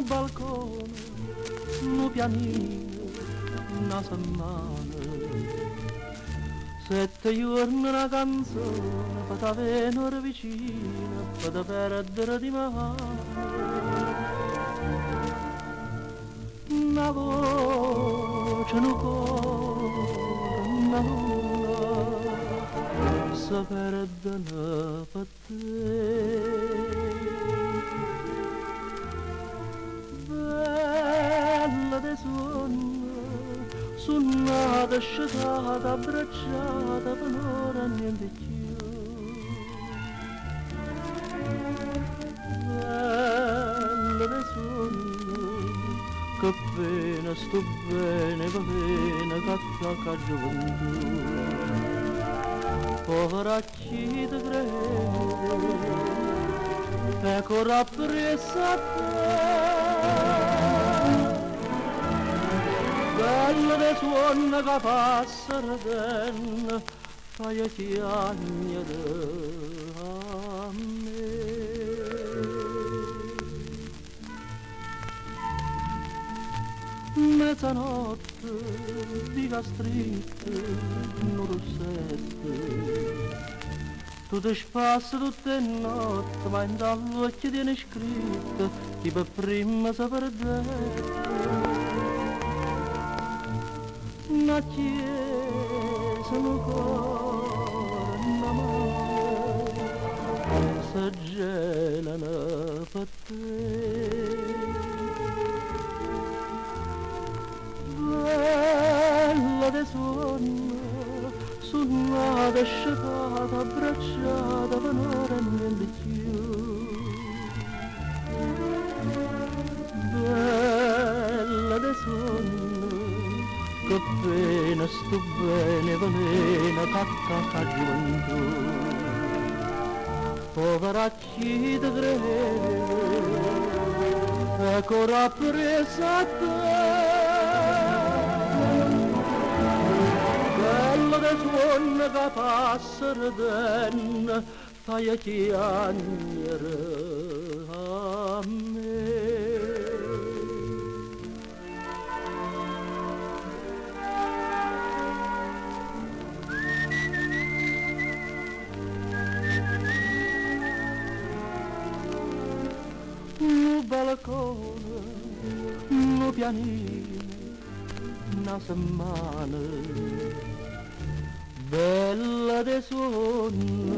no balcone, no pianino, una settimana. 7 giorni una canzone, per te venire vicina, per te perdere di mano. Una voce, un cuore, una luna, si perdono per te. Bella de sogno, suonata, scetata, abbracciata, per ora niente più. Bella de sogno, che pena, sto bene, va bene, che gioventù. Poveracci te crede, e corra presa a te. Bella de suona che passa ardenne, fai chiagnere a me. Mezzanotte, viva stritte, non rossette. Tu ti spassi tutte le notti, ma in dall'occhio tieni scritto, chi per prima si perdette. Una chiesa, un cuore, una mano, si gelano per te. Bella de sogno, suonata, scetata, abbracciata, per ora niente più. Bella de sogno, che pena, sto bene, velena, cacca gioventù. Poveracci te crede, e corra presa a te. Bella de suona che passa ardenne, fai chiagnere a me. No balcone, no pianino, una settimana. Bella de sogno,